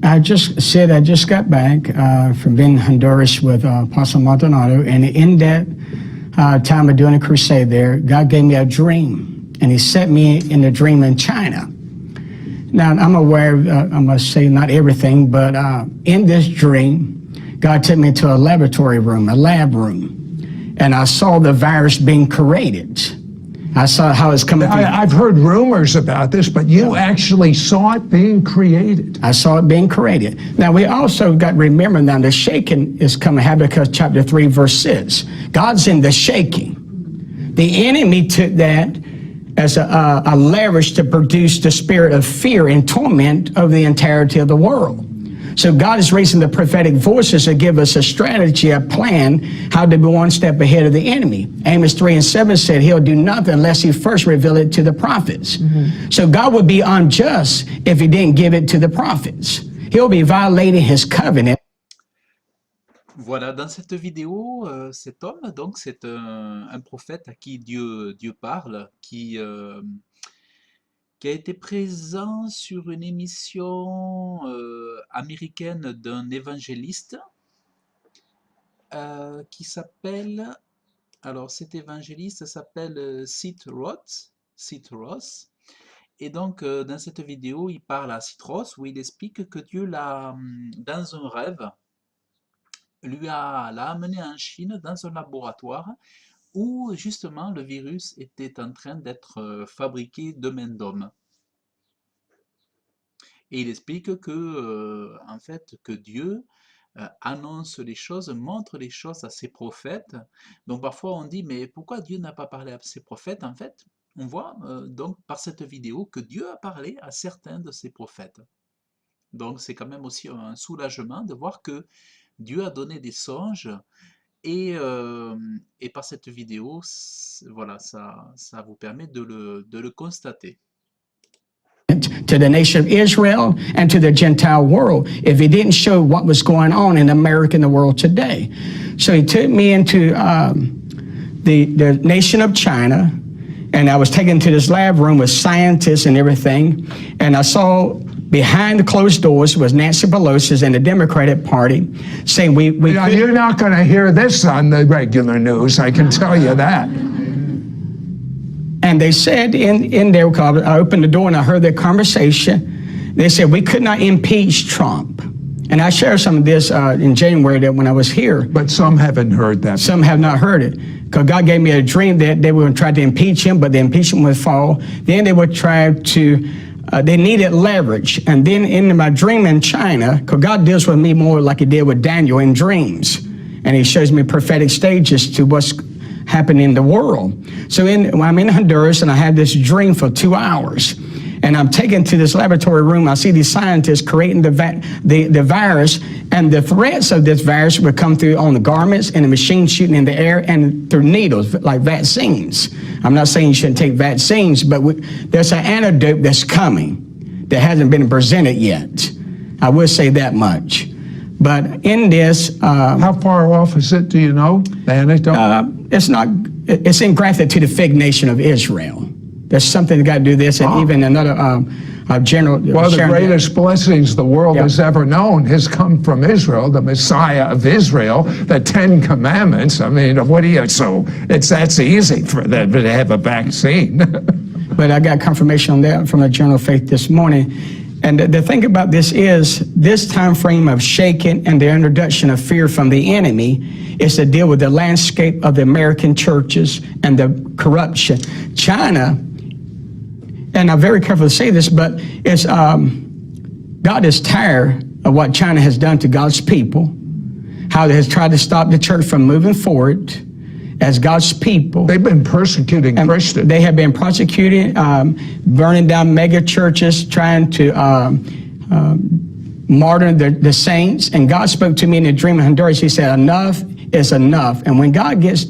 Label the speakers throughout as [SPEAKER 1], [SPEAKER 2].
[SPEAKER 1] I just got back from being in Honduras with Apostle Maldonado, and in that time of doing a crusade there, God gave me a dream, and He set me in a dream in China. Now, I'm aware, I must say not everything, but in this dream, God took me into a laboratory room, a lab room, and I saw the virus being created. I saw how it's coming through.
[SPEAKER 2] I've heard rumors about this, but you actually saw it being created.
[SPEAKER 1] I saw it being created. Now, we also got to remember now the shaking is coming. Habakkuk chapter 3, verse 6. God's in the shaking. The enemy took that as a leverage to produce the spirit of fear and torment of the entirety of the world. So God is raising the prophetic voices to give us a strategy, a plan, how to be one step ahead of the enemy. Amos 3:7 said He'll do nothing unless He first reveal it to the prophets. So God would be unjust if He didn't give it to the prophets. He'll be violating His covenant.
[SPEAKER 3] Voilà, dans cette vidéo, cet homme, donc c'est un prophète à qui Dieu parle, qui a été présent sur une émission américaine d'un évangéliste qui s'appelle, alors cet évangéliste s'appelle Roth, et donc dans cette vidéo il parle à Roth où il explique que Dieu l'a, dans un rêve, l'a amené en Chine dans un laboratoire où justement le virus était en train d'être fabriqué de main d'homme. Et il explique que, en fait, que Dieu annonce les choses, montre les choses à ses prophètes. Donc parfois on dit, mais pourquoi Dieu n'a pas parlé à ses prophètes? En fait, on voit donc par cette vidéo que Dieu a parlé à certains de ses prophètes. Donc c'est quand même aussi un soulagement de voir que Dieu a donné des songes. Et par cette vidéo, voilà, ça vous permet de le constater.
[SPEAKER 1] To the nation of Israel and to the Gentile world, if He didn't show what was going on in America and the world today. So He took me into the nation of China, and I was taken to this lab room with scientists and everything, and I saw behind the closed doors was Nancy Pelosi and the Democratic Party saying
[SPEAKER 2] you're not going to hear this on the regular news, I can tell you that.
[SPEAKER 1] And they said in their, I opened the door and I heard their conversation. They said we could not impeach Trump. And I shared some of this in January when I was here.
[SPEAKER 2] But some haven't heard that.
[SPEAKER 1] Some have not heard it. Because God gave me a dream that they were going to try to impeach him, but the impeachment would fall. Then they would try to, they needed leverage. And then in my dream in China, because God deals with me more like He did with Daniel in dreams. And He shows me prophetic stages to what's happening in the world. So when I'm in Honduras and I had this dream for 2 hours, and I'm taken to this laboratory room, I see these scientists creating the virus, and the threats of this virus would come through on the garments and the machine shooting in the air and through needles, like vaccines. I'm not saying you shouldn't take vaccines, but there's an antidote that's coming that hasn't been presented yet. I will say that much. But in this...
[SPEAKER 2] how far off is it, do you know, the antidote?
[SPEAKER 1] It's engrafted to the fig nation of Israel. There's something that got to do this, and even another general...
[SPEAKER 2] Well, the greatest blessings the world has ever known has come from Israel, the Messiah of Israel, the 10 Commandments. I mean, what do you... So that's easy for them to have a vaccine.
[SPEAKER 1] But I got confirmation on that from the Journal of Faith this morning. And the thing about this is, this time frame of shaking and the introduction of fear from the enemy is to deal with the landscape of the American churches and the corruption. China, and I'm very careful to say this, but it's, God is tired of what China has done to God's people, how they has tried to stop the church from moving forward as God's people.
[SPEAKER 2] They've been persecuting Christians.
[SPEAKER 1] They have been persecuting, burning down mega churches, trying to martyr the saints. And God spoke to me in a dream in Honduras. He said, enough is enough. And when God gets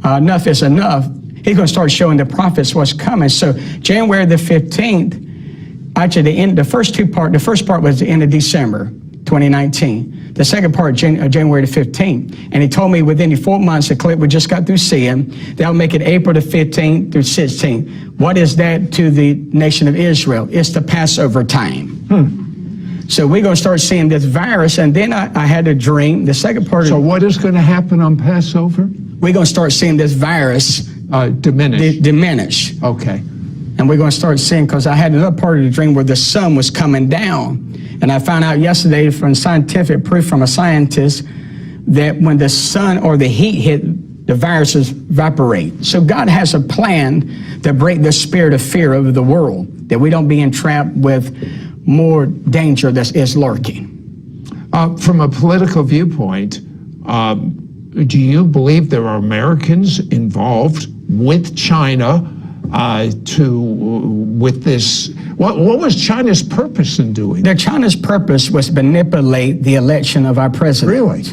[SPEAKER 1] enough is enough, He's going to start showing the prophets what's coming. So January the 15th, actually the first part was the end of December 2019. The second part, January the 15th. And He told me within the 4 months, the clip we just got through seeing, they'll make it April the 15th through 16th. What is that to the nation of Israel? It's the Passover time. So we're going to start seeing this virus, and then I had a dream. The second part
[SPEAKER 2] So what is going to happen on Passover?
[SPEAKER 1] we're going to start seeing this virus diminish.
[SPEAKER 2] Okay.
[SPEAKER 1] And we're going to start seeing, because I had another part of the dream where the sun was coming down. And I found out yesterday from scientific proof from a scientist that when the sun or the heat hit, the viruses evaporate. So God has a plan to break the spirit of fear over the world, that we don't be entrapped with more danger that is lurking.
[SPEAKER 2] From a political viewpoint, do you believe there are Americans involved with China with this? What was China's purpose in doing?
[SPEAKER 1] China's purpose was to manipulate the election of our president.
[SPEAKER 2] Really?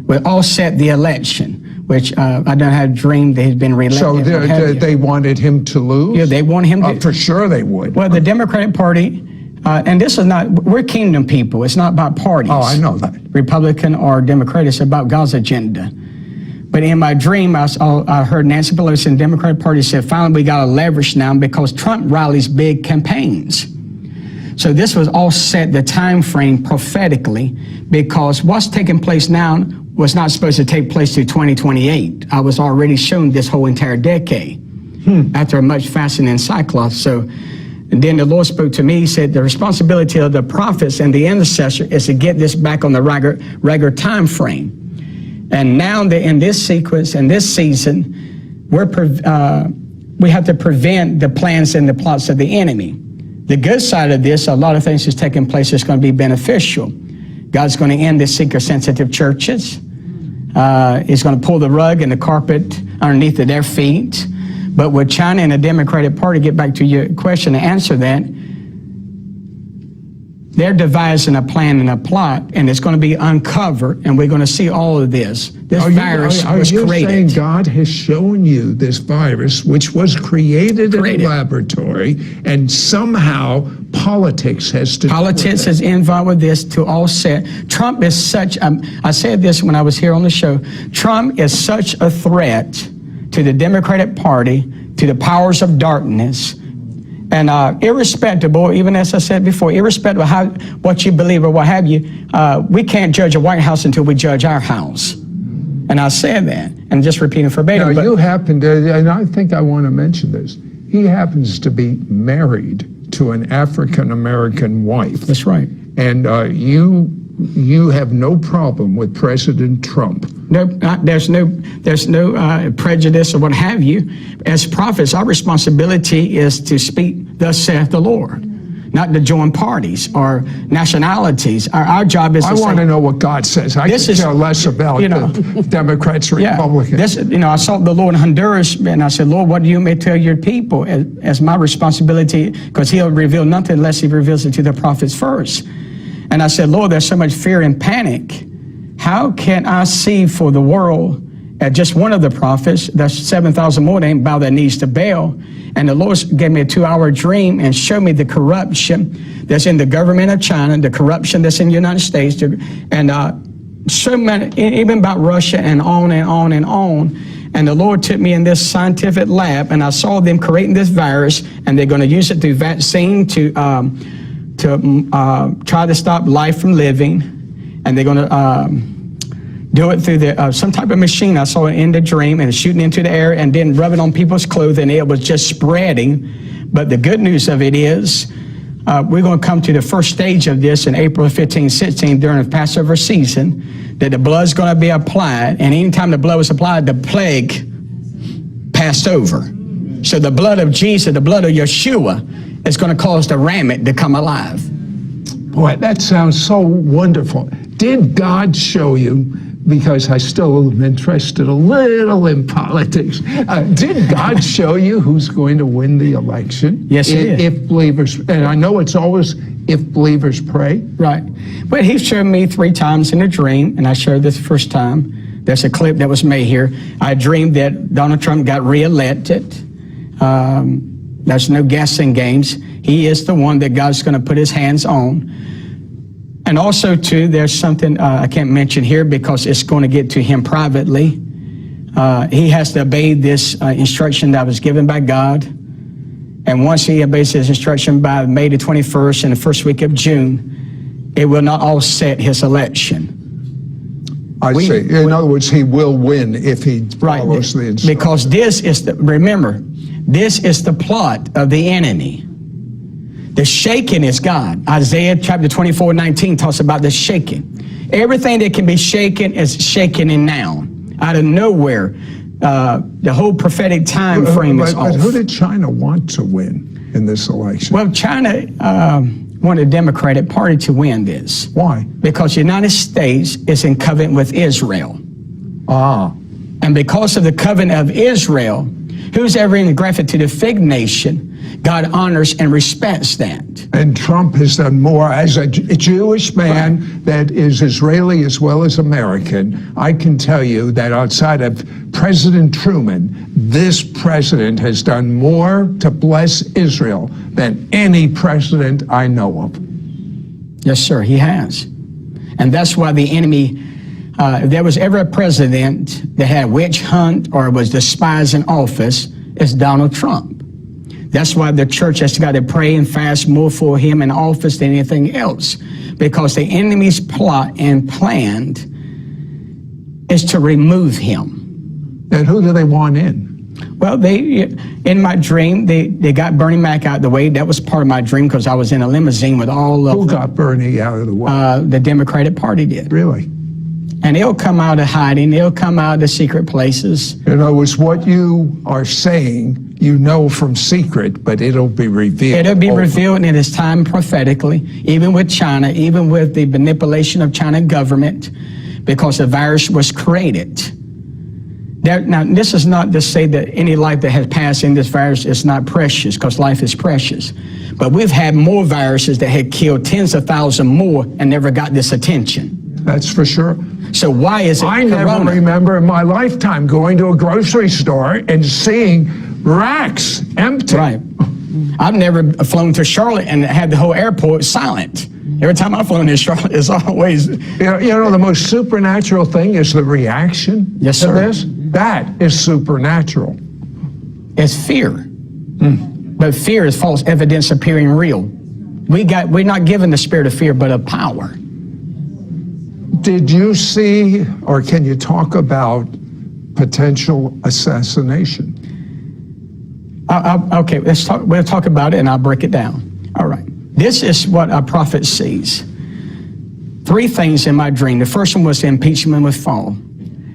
[SPEAKER 1] We all set the election, which I don't have a dream that he's been reelected.
[SPEAKER 2] So they wanted him to lose?
[SPEAKER 1] Yeah, they want him to.
[SPEAKER 2] For sure they would.
[SPEAKER 1] Well, the Democratic Party, and this is not, we're kingdom people. It's not about parties.
[SPEAKER 2] Oh, I know that.
[SPEAKER 1] Republican or Democrat. It's about God's agenda. But in my dream, I heard Nancy Pelosi and the Democratic Party said, finally, we got a leverage now because Trump rallies big campaigns. So this was all set the time frame prophetically, because what's taking place now was not supposed to take place to 2028. I was already shown this whole entire decade after much fasting and sackcloth. So, and then the Lord spoke to me. He said, the responsibility of the prophets and the intercessor is to get this back on the regular time frame. And now that in this sequence, in this season, we have to prevent the plans and the plots of the enemy. The good side of this, a lot of things is taking place that's going to be beneficial. God's going to end the seeker-sensitive churches. He's going to pull the rug and the carpet underneath of their feet. But with China and the Democratic Party, get back to your question to answer that, they're devising a plan and a plot, and it's going to be uncovered, and we're going to see all of this. This virus was created.
[SPEAKER 2] Are you saying God has shown you this virus, which was created in a laboratory, and somehow politics has to
[SPEAKER 1] Politics is involved with this to offset. Trump is such, I said this when I was here on the show, Trump is such a threat to the Democratic Party, to the powers of darkness, and irrespective, even as I said before, irrespective of what you believe or what have you, we can't judge a White House until we judge our house. And I said that, and just repeating verbatim.
[SPEAKER 2] Now, you happen to, and I think I want to mention this, he happens to be married to an African-American wife.
[SPEAKER 1] That's right.
[SPEAKER 2] And you have no problem with President Trump.
[SPEAKER 1] No, there's no prejudice or what have you. As prophets, our responsibility is to speak, thus saith the Lord, not to join parties or nationalities. Our job is to say,
[SPEAKER 2] I want to know what God says. I could care less about the Democrats or Republicans.
[SPEAKER 1] I saw the Lord in Honduras, and I said, Lord, what do you may tell your people as my responsibility? Because he'll reveal nothing unless he reveals it to the prophets first. And I said, Lord, there's so much fear and panic. How can I see for the world at just one of the prophets, that's 7,000 more, they ain't bow their knees to Baal. And the Lord gave me a 2-hour dream and showed me the corruption that's in the government of China, the corruption that's in the United States, and so many, even about Russia and on and on and on. And the Lord took me in this scientific lab, and I saw them creating this virus, and they're going to use it through vaccine to try to stop life from living. And they're going to do it through some type of machine. I saw it in the dream, and it's shooting into the air and then rubbing on people's clothing. It was just spreading. But the good news of it is we're going to come to the first stage of this in April 15, 16 during the Passover season, that the blood's going to be applied. And anytime the blood was applied, the plague passed over. So the blood of Jesus, the blood of Yeshua, is going to cause the rabbit to come alive.
[SPEAKER 2] Boy, that sounds so wonderful. Did God show you, because I still am interested a little in politics, did God show you who's going to win the election?
[SPEAKER 1] Yes, he did.
[SPEAKER 2] If believers, and I know it's always if believers pray.
[SPEAKER 1] Right. But he showed me 3 times in a dream, and I showed this the first time. There's a clip that was made here. I dreamed that Donald Trump got reelected. There's no guessing games. He is the one that God's going to put his hands on. And also, too, there's something I can't mention here because it's going to get to him privately. He has to obey this instruction that was given by God. And once he obeys his instruction by May the 21st in the first week of June, it will not offset his election.
[SPEAKER 2] I see. In other words, he will win if he follows the instructions.
[SPEAKER 1] Because this is remember, this is the plot of the enemy. The shaking is God. Isaiah chapter 24:19 talks about the shaking. Everything that can be shaken is shaken in now. Out of nowhere, the whole prophetic time frame is off.
[SPEAKER 2] But who did China want to win in this election?
[SPEAKER 1] Well, China wanted the Democratic Party to win this.
[SPEAKER 2] Why?
[SPEAKER 1] Because the United States is in covenant with Israel. And because of the covenant of Israel, who's ever in the graphic to the fig nation, God honors and respects that.
[SPEAKER 2] And Trump has done more. As a Jewish man that is Israeli as well as American, I can tell you that outside of President Truman, this president has done more to bless Israel than any president I know of.
[SPEAKER 1] Yes, sir, he has. And that's why the enemy, if there was ever a president that had a witch hunt or was despised in office, it's Donald Trump. That's why the church has got to pray and fast more for him in office than anything else. Because the enemy's plot and plan is to remove him.
[SPEAKER 2] And who do they want in?
[SPEAKER 1] Well, in my dream, they got Bernie Mac out of the way. That was part of my dream because I was in a limousine with all of
[SPEAKER 2] Who got Bernie out of the way?
[SPEAKER 1] The Democratic Party did.
[SPEAKER 2] Really?
[SPEAKER 1] And they'll come out of hiding. They'll come out of the secret places.
[SPEAKER 2] In other words, what you are saying, you know from secret, but it'll be revealed.
[SPEAKER 1] It'll be revealed in its time prophetically, even with China, even with the manipulation of China government, because the virus was created. Now, this is not to say that any life that has passed in this virus is not precious, because life is precious. But we've had more viruses that had killed tens of thousands more and never got this attention.
[SPEAKER 2] That's for sure.
[SPEAKER 1] So why is it
[SPEAKER 2] I never remember in my lifetime going to a grocery store and seeing racks empty.
[SPEAKER 1] Right. I've never flown to Charlotte and had the whole airport silent. Every time I've flown to Charlotte, it's always...
[SPEAKER 2] You know, the most supernatural thing is the reaction
[SPEAKER 1] yes,
[SPEAKER 2] to
[SPEAKER 1] sir.
[SPEAKER 2] this. That is supernatural.
[SPEAKER 1] It's fear. But fear is false evidence appearing real. We're not given the spirit of fear, but of power.
[SPEAKER 2] Did you see, or can you talk about potential assassination?
[SPEAKER 1] Okay, we'll talk about it and I'll break it down. All right. This is what a prophet sees. Three things in my dream. The first one was the impeachment would fall.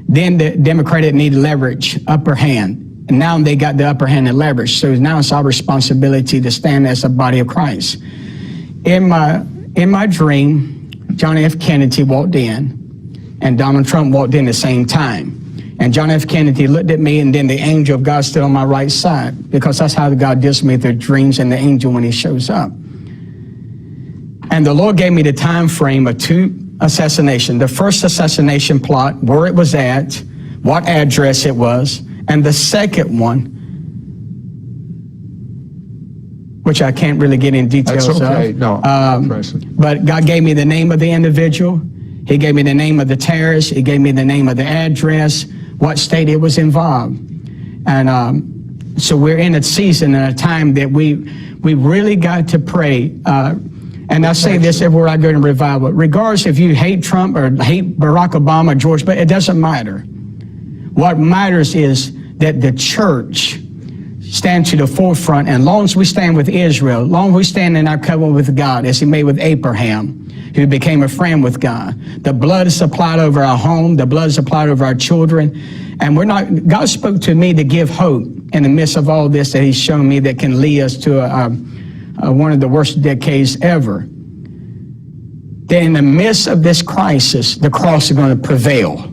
[SPEAKER 1] Then the Democratic needed leverage, upper hand. And now they got the upper hand and leverage. So now it's our responsibility to stand as a body of Christ. In my dream, John F. Kennedy walked in, and Donald Trump walked in at the same time. And John F. Kennedy looked at me, and then the angel of God stood on my right side, because that's how God deals with their dreams and the angel when he shows up. And the Lord gave me the time frame of two assassinations. The first assassination plot, where it was at, what address it was, and the second one, which I can't really get in details of.
[SPEAKER 2] That's okay. No,
[SPEAKER 1] but God gave me the name of the individual. He gave me the name of the terrorist. He gave me the name of the address, what state it was involved. And so we're in a season and a time that we really got to pray. And I say this everywhere I go in revival. Regardless if you hate Trump or hate Barack Obama or George, but it doesn't matter. What matters is that the church stand to the forefront, and long as we stand with Israel, long as we stand in our covenant with God, as he made with Abraham, who became a friend with God. The blood is applied over our home, the blood is applied over our children, and God spoke to me to give hope in the midst of all this that he's shown me that can lead us to one of the worst decades ever. That in the midst of this crisis, the cross is going to prevail.